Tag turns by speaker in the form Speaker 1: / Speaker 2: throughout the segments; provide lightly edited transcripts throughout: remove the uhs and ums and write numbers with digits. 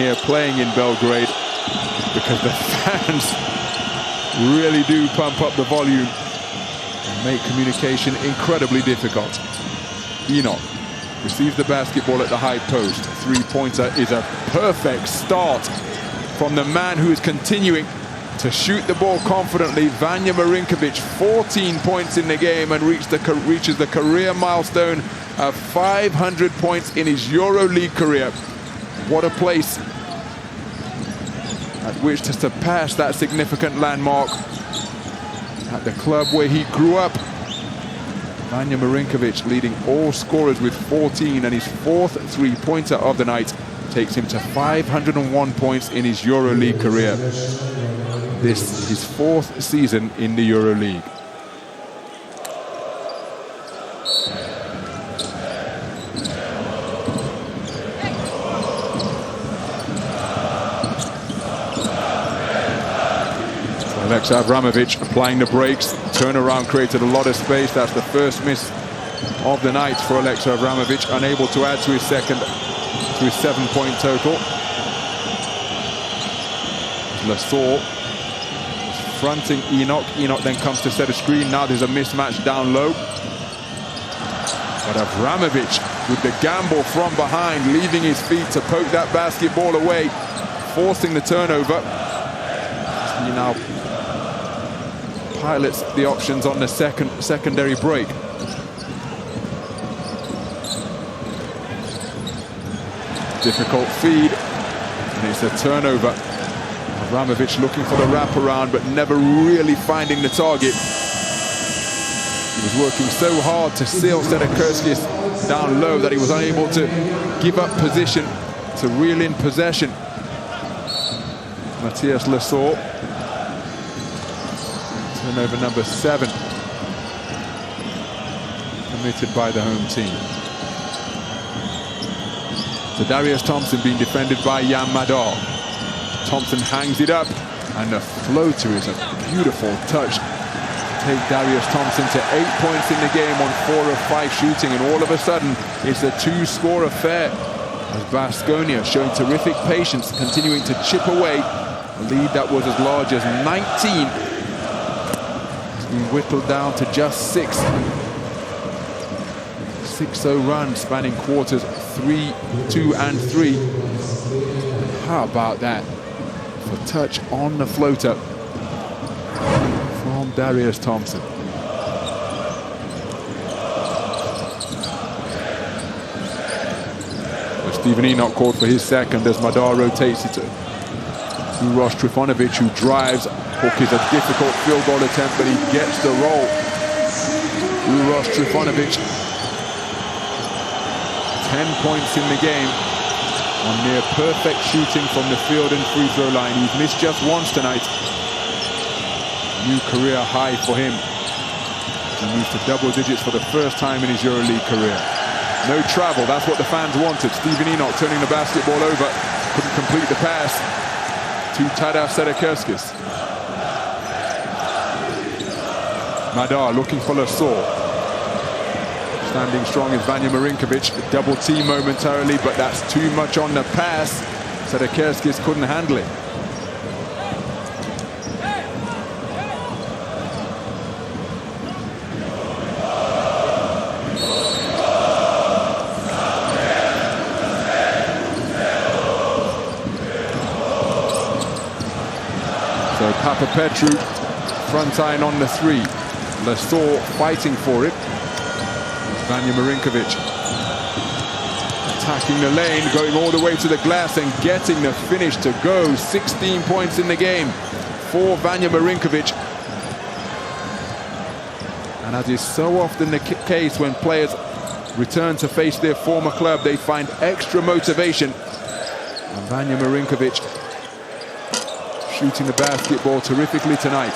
Speaker 1: Baskonia playing in Belgrade, because the fans really do pump up the volume and make communication incredibly difficult. Enoch receives the basketball at the high post. Three-pointer is a perfect start from the man who is continuing to shoot the ball confidently. Vanja Marinkovic, 14 points in the game, and reaches the career milestone of 500 points in his EuroLeague career. What a place at which to surpass that significant landmark at the club where he grew up. Vanja Marinkovic leading all scorers with 14, and his fourth three-pointer of the night takes him to 501 points in his EuroLeague career. This is his fourth season in the EuroLeague. Alexa Avramovic applying the brakes. Turnaround created a lot of space. That's the first miss of the night for Alexa Avramovic, unable to add to his second, to his 7-point total. Lassalle fronting Enoch. Enoch then comes to set a screen. Now there's a mismatch down low. But Avramovic with the gamble from behind, leaving his feet to poke that basketball away, forcing the turnover. He now pilots the options on the secondary break. Difficult feed, and it's a turnover. Avramovic looking for the wraparound, but never really finding the target. He was working so hard to seal Stari down low that he was unable to give up position, to reel in possession. Matthias Lassalle. Turnover number 7 committed by the home team. So Darius Thompson being defended by Jan Madar. Thompson hangs it up, and the floater is a beautiful touch. Take Darius Thompson to 8 points in the game on 4 of 5 shooting, and all of a sudden it's a 2-score affair as Baskonia showing terrific patience, continuing to chip away. A lead that was as large as 19 has been whittled down to just 6. 6-0 run spanning quarters 3, 2, and 3. How about that? For touch on the floater from Darius Thompson. Stephen Enoch called for his second as Madar rotates it to Uroš Trifunovic, who drives. Hook is a difficult field goal attempt, but he gets the roll. Uroš Trifunovic, 10 points in the game on near perfect shooting from the field and free throw line. He's missed just once tonight. New career high for him. He moves to double digits for the first time in his EuroLeague career. No travel, that's what the fans wanted. Stephen Enoch turning the basketball over. Couldn't complete the pass to Tadas Sedekerskis. Madar looking for Lassalle. Standing strong is Vanja Marinkovic. A double team momentarily, but that's too much on the pass. Sedekerskis couldn't handle it. So Papapetru front iron on the 3. Lassalle fighting for it. Vanja Marinkovic attacking the lane, going all the way to the glass and getting the finish to go. 16 points in the game for Vanja Marinkovic. And as is so often the case when players return to face their former club, they find extra motivation. And Vanja Marinkovic shooting the basketball terrifically tonight.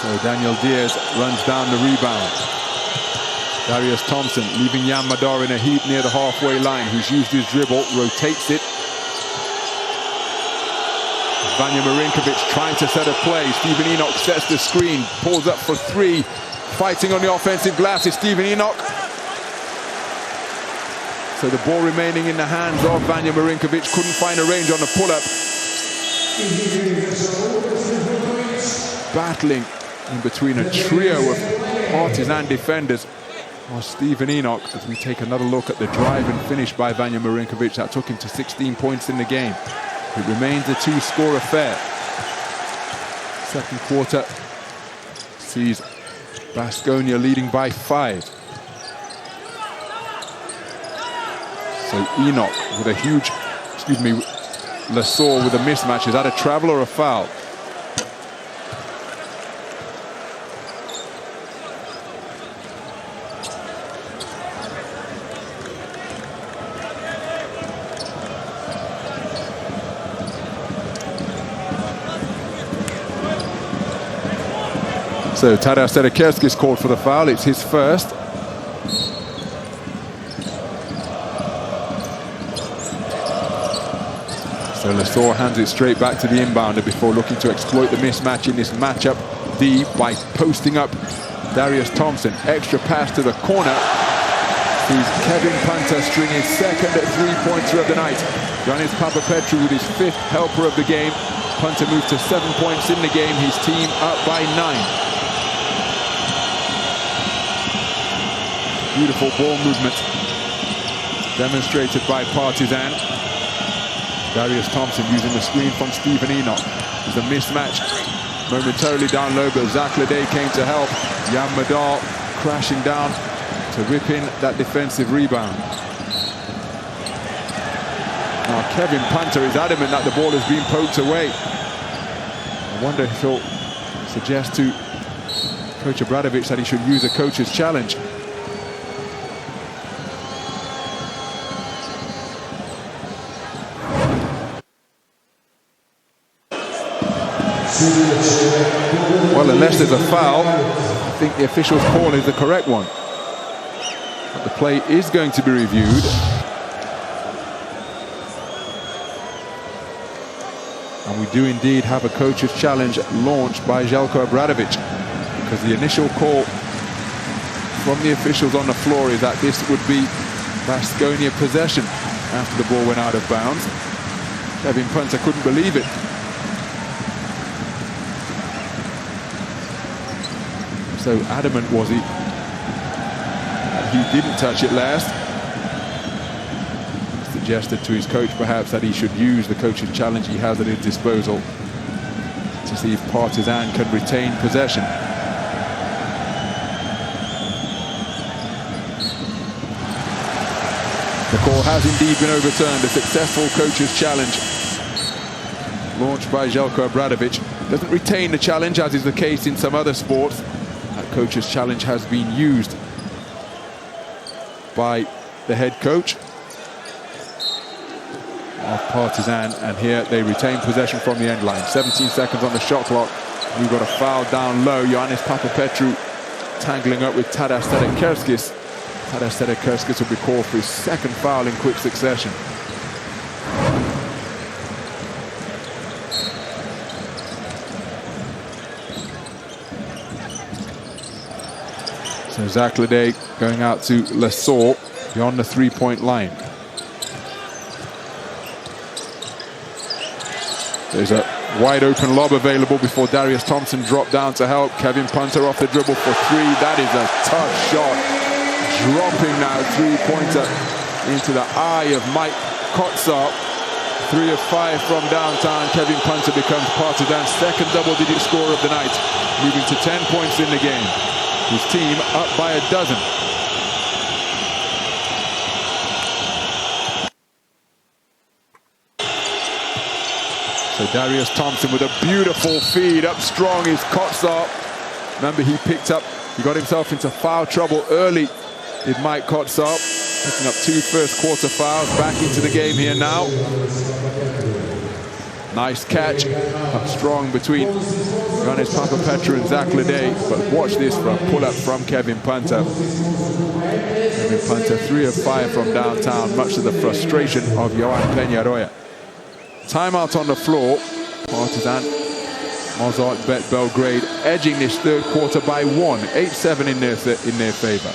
Speaker 1: So Daniel Diaz runs down the rebound. Darius Thompson leaving Jan Madar in a heap near the halfway line, who's used his dribble, rotates it. Vanja Marinkovic trying to set a play. Stephen Enoch sets the screen, pulls up for 3. Fighting on the offensive glass is Stephen Enoch. So the ball remaining in the hands of Vanja Marinkovic, couldn't find a range on the pull-up. Battling in between a trio of Partizan defenders. Or Stephen Enoch, as we take another look at the drive and finish by Vanja Marinkovic that took him to 16 points in the game. It remains a two-score affair. Second quarter sees Baskonia leading by 5. So Enoch with a huge, Lesor with a mismatch. Is that a travel or a foul? So Taras Sedekerski is called for the foul. It's his first. So Lesor hands it straight back to the inbounder before looking to exploit the mismatch in this matchup D by posting up Darius Thompson. Extra pass to the corner. Sees Kevin Punter string his second three-pointer of the night. Giannis Papapetru with his 5th helper of the game. Punter moved to 7 points in the game. His team up by 9. Beautiful ball movement demonstrated by Partizan. Darius Thompson using the screen from Stephen Enoch. There's a mismatch momentarily down low, but Zach Lede came to help. Jan Madar crashing down to rip in that defensive rebound. Now Kevin Punter is adamant that the ball has been poked away. I wonder if he'll suggest to Coach Obradovic that he should use a coach's challenge. Well, unless there's a foul, I think the official's call is the correct one. But the play is going to be reviewed. And we do indeed have a coach's challenge launched by Željko Obradovic, because the initial call from the officials on the floor is that this would be Baskonia possession after the ball went out of bounds. Kevin Punter couldn't believe it. So adamant was he that he didn't touch it last. Suggested to his coach perhaps that he should use the coach's challenge he has at his disposal to see if Partizan can retain possession. The call has indeed been overturned. A successful coach's challenge launched by Željko Obradovic. Doesn't retain the challenge, as is the case in some other sports. That coach's challenge has been used by the head coach of Partizan, and here they retain possession from the end line. 17 seconds on the shot clock. We've got a foul down low. Giannis Papapetru tangling up with Tadas Sedekerskis. Tadas Sedekerskis will be called for his 2nd foul in quick succession. So Zach Lede going out to Lesor beyond the 3-point line. There's a wide open lob available before Darius Thompson dropped down to help. Kevin Punter off the dribble for 3. That is a tough shot. Dropping now, 3-pointer into the eye of Mike Kotsar. 3 of 5 from downtown. Kevin Punter becomes Partizan's 2nd double-digit scorer of the night, moving to 10 points in the game. His team up by a dozen. So Darius Thompson with a beautiful feed up strong is Kotsar. Remember, he got himself into foul trouble early, did Mike Kotsar, picking up 2 first-quarter fouls. Back into the game here now. Nice catch, up strong between Giannis Papapetru and Zach Lede. But watch this for a pull-up from Kevin Punter. Kevin Punter, 3 of 5 from downtown, much to the frustration of Johan Peñarroya. Timeout on the floor. Partizan, Mozart bet Belgrade edging this 3rd quarter by 1. 8-7 in their favor.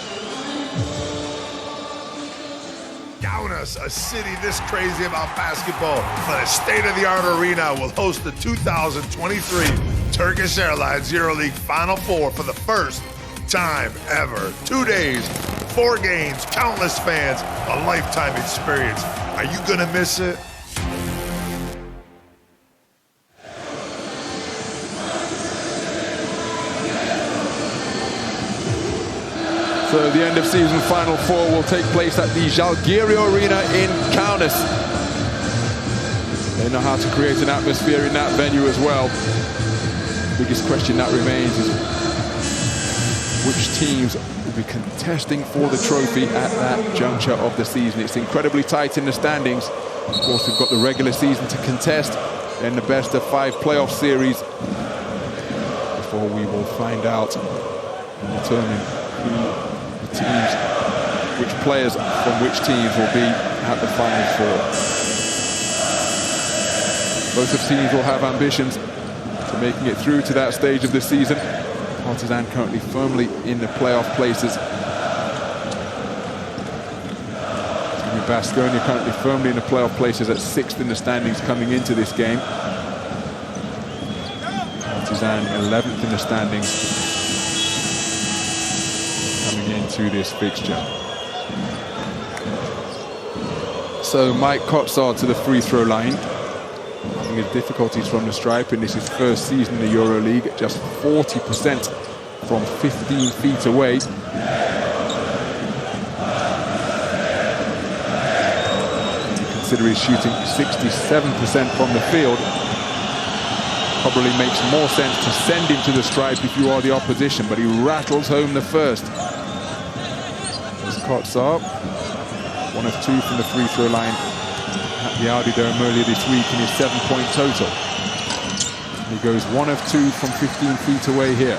Speaker 2: us, a city this crazy about basketball, but a state-of-the-art arena will host the 2023 Turkish Airlines EuroLeague Final Four for the first time ever. 2 days, 4 games, countless fans, a lifetime experience. Are you gonna miss it?
Speaker 1: So the end of season Final Four will take place at the Zalgiris Arena in Kaunas. They know how to create an atmosphere in that venue as well. The biggest question that remains is which teams will be contesting for the trophy at that juncture of the season. It's incredibly tight in the standings. Of course, we've got the regular season to contest and the best of 5 playoff series before we will find out and determine who teams, which players from which teams will be at the Final Four. Both of teams will have ambitions to making it through to that stage of the season. Partizan currently firmly in the playoff places. Baskonia currently firmly in the playoff places at 6th in the standings coming into this game. Partizan 11th in the standings into this fixture. So Mike Kotsar to the free throw line, having his difficulties from the stripe, and this is his first season in the EuroLeague, just 40% from 15 feet away. Consider he's shooting 67% from the field. Probably makes more sense to send him to the stripe if you are the opposition, but he rattles home the first. Kotsar, 1 of 2 from the free throw line at the Audi Dome earlier this week in his 7-point total. He goes 1 of 2 from 15 feet away here.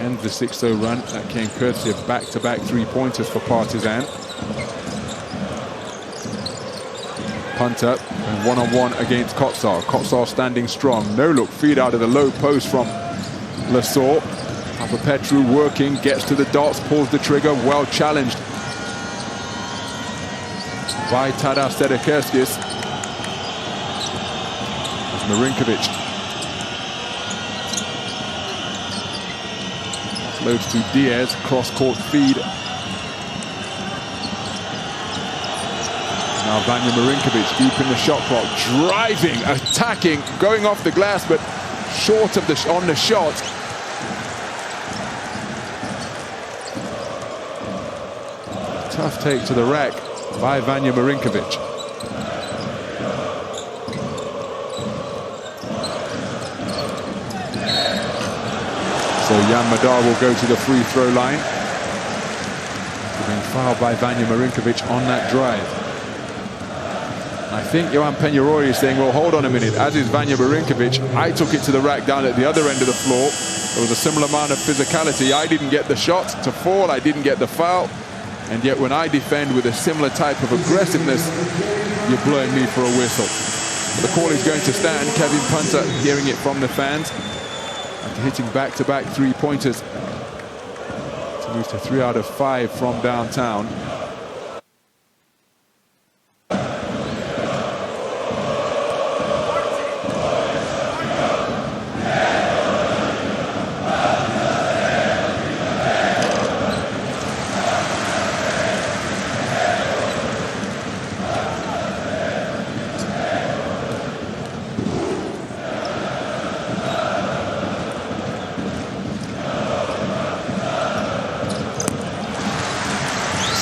Speaker 1: And the 6-0 run, that came courtesy of back-to-back 3-pointers for Partizan. Punter and one-on-one against Kotsar. Kotsar standing strong. No-look feed out of the low post from Lasor. Petru working, gets to the dots, pulls the trigger, well challenged by Tadas Sedekerskis. Marinkovic loads to Diaz, cross-court feed. Now Vanja Marinkovic deep in the shot clock, driving, attacking, going off the glass, but short of on the shot. Tough take to the rack by Vanja Marinkovic. So Jan Madar will go to the free throw line. Being fouled by Vanja Marinkovic on that drive. I think Johan Peñarol is saying, well, hold on a minute. As is Vanja Marinkovic, I took it to the rack down at the other end of the floor. There was a similar amount of physicality. I didn't get the shot to fall. I didn't get the foul. And yet when I defend with a similar type of aggressiveness, you're blowing me for a whistle. The call is going to stand. Kevin Punter hearing it from the fans after hitting back-to-back 3-pointers to move to 3 out of 5 from downtown.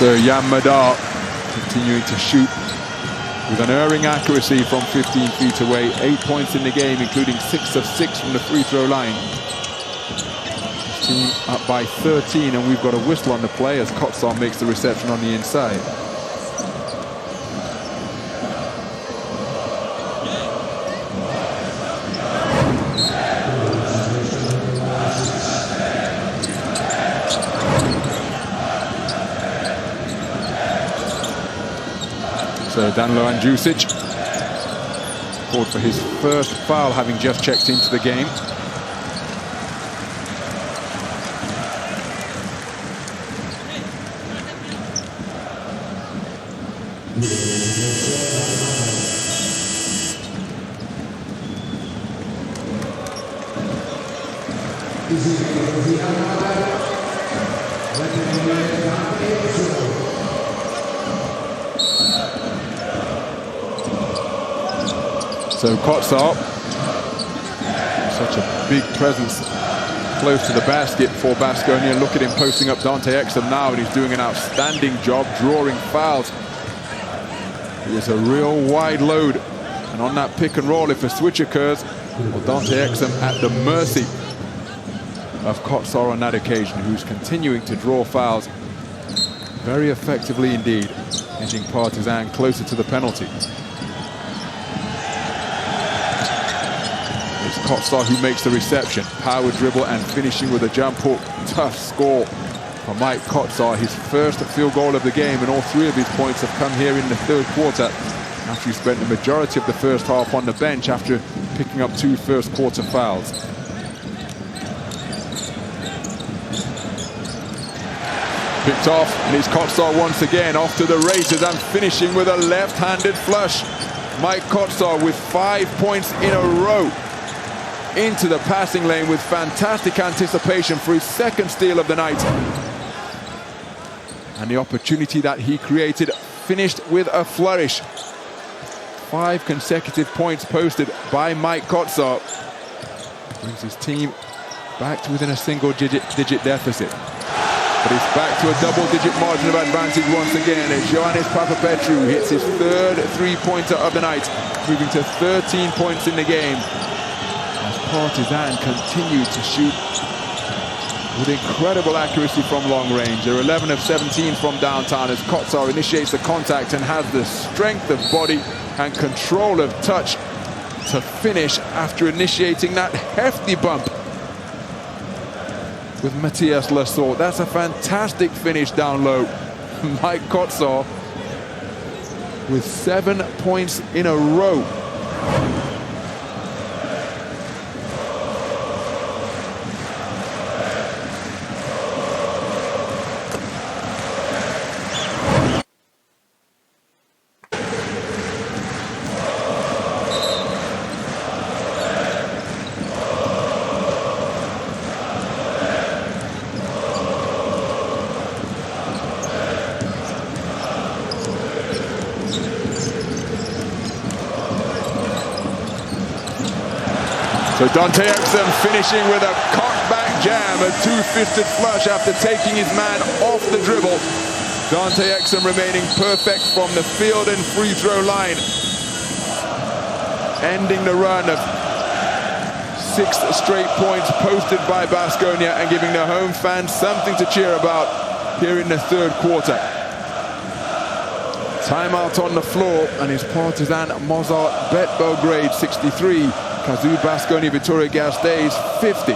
Speaker 1: So Jan Madar continuing to shoot with an erring accuracy from 15 feet away. 8 points in the game, including 6 of 6 from the free throw line. His team up by 13, and we've got a whistle on the play as Kotsar makes the reception on the inside. So Danilo Andjusic called for his first foul, having just checked into the game. So Kotsar, such a big presence close to the basket for Baskonia. Look at him posting up Dante Exum now, and he's doing an outstanding job drawing fouls. He is a real wide load, and on that pick and roll, if a switch occurs, well, Dante Exum at the mercy of Kotsar on that occasion, who's continuing to draw fouls very effectively indeed, edging Partizan closer to the penalty. It's Kotsar who makes the reception. Power dribble and finishing with a jump hook. Tough score for Mike Kotsar. His first field goal of the game, and all three of his points have come here in the third quarter after he spent the majority of the first half on the bench after picking up 2 first quarter fouls. Picked off, and it's Kotsar once again off to the races and finishing with a left-handed flush. Mike Kotsar with 5 points in a row into the passing lane with fantastic anticipation for his second steal of the night. And the opportunity that he created finished with a flourish. 5 consecutive points posted by Mike Kotsar. Brings his team back to within a single-digit deficit. But it's back to a double-digit margin of advantage once again as Ioannis Papapetrou hits his third three-pointer of the night, moving to 13 points in the game. As Partizan continue to shoot with incredible accuracy from long range. They're 11 of 17 from downtown as Kotsar initiates the contact and has the strength of body and control of touch to finish after initiating that hefty bump with Matthias Lassault. That's a fantastic finish down low. Mike Kotsar with 7 points in a row. So Dante Exum finishing with a cock-back jam, a two-fisted flush after taking his man off the dribble. Dante Exum remaining perfect from the field and free throw line. Ending the run of 6 straight points posted by Baskonia and giving the home fans something to cheer about here in the third quarter. Timeout on the floor, and his Partizan Mozart bet Belgrade 63. Kazoo Baskonia Vitoria Gasteiz 50.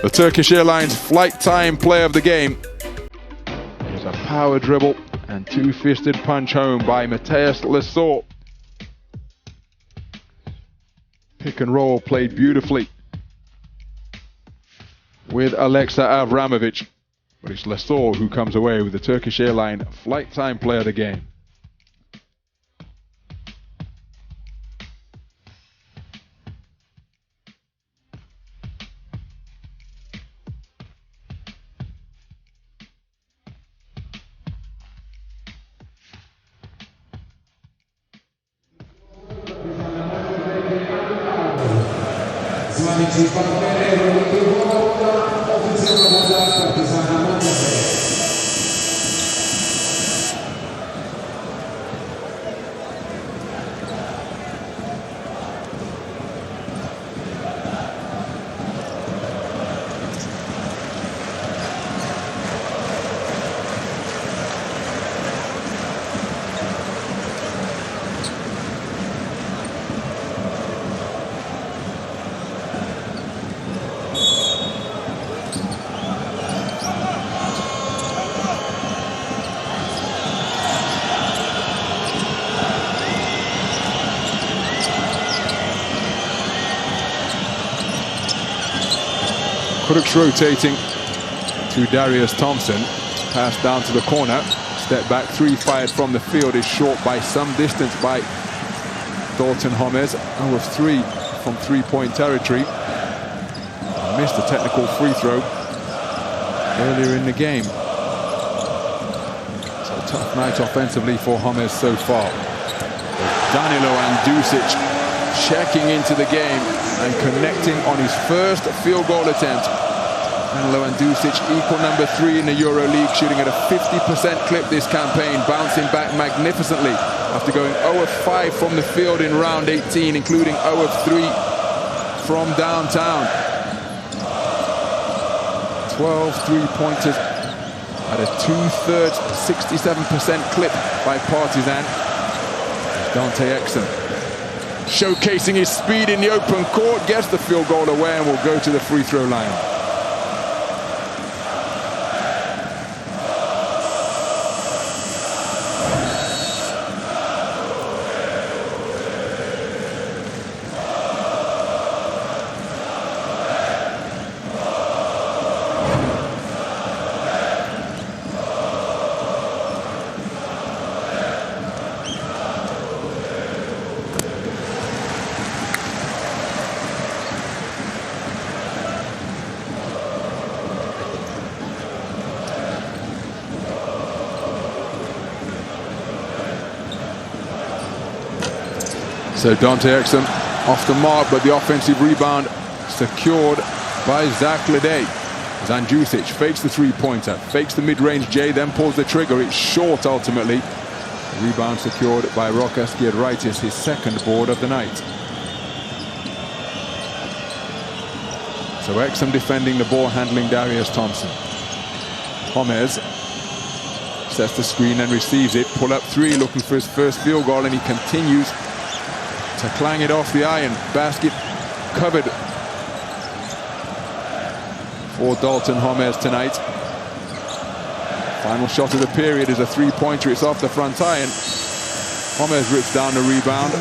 Speaker 1: The Turkish Airlines flight time play of the game was a power dribble and two-fisted punch home by Matthias Lassault. Pick and roll played beautifully with Alexa Avramovic, but it's Lassault who comes away with the Turkish Airline flight time play of the game. Crooks rotating to Darius Thompson. Pass down to the corner. Step back three fired from the field is short by some distance by Dalton Homez. 0 of 3 from three-point territory. Missed a technical free throw earlier in the game. So a tough night offensively for Homez so far. Danilo Andusic checking into the game and connecting on his first field goal attempt. Danilo Andusic, equal number 3 in the EuroLeague, shooting at a 50% clip this campaign, bouncing back magnificently after going 0 of 5 from the field in round 18, including 0 of 3 from downtown. 12 three-pointers at a 2/3, 67% clip by Partizan. Dante Exum showcasing his speed in the open court, gets the field goal away and will go to the free throw line. So Dante Exum off the mark, but the offensive rebound secured by Zach Ledee. Andusic fakes the three-pointer, fakes the mid-range J, then pulls the trigger. It's short ultimately. Rebound secured by Rokas Giedraitis, his second board of the night. So Exum defending the ball, handling Darius Thompson. Homez sets the screen and receives it. Pull up three, looking for his first field goal, and he continues to clang it off the iron. Basket covered for Dalton Homez tonight. Final shot of the period is a three-pointer. It's off the front iron. Homez rips down the rebound.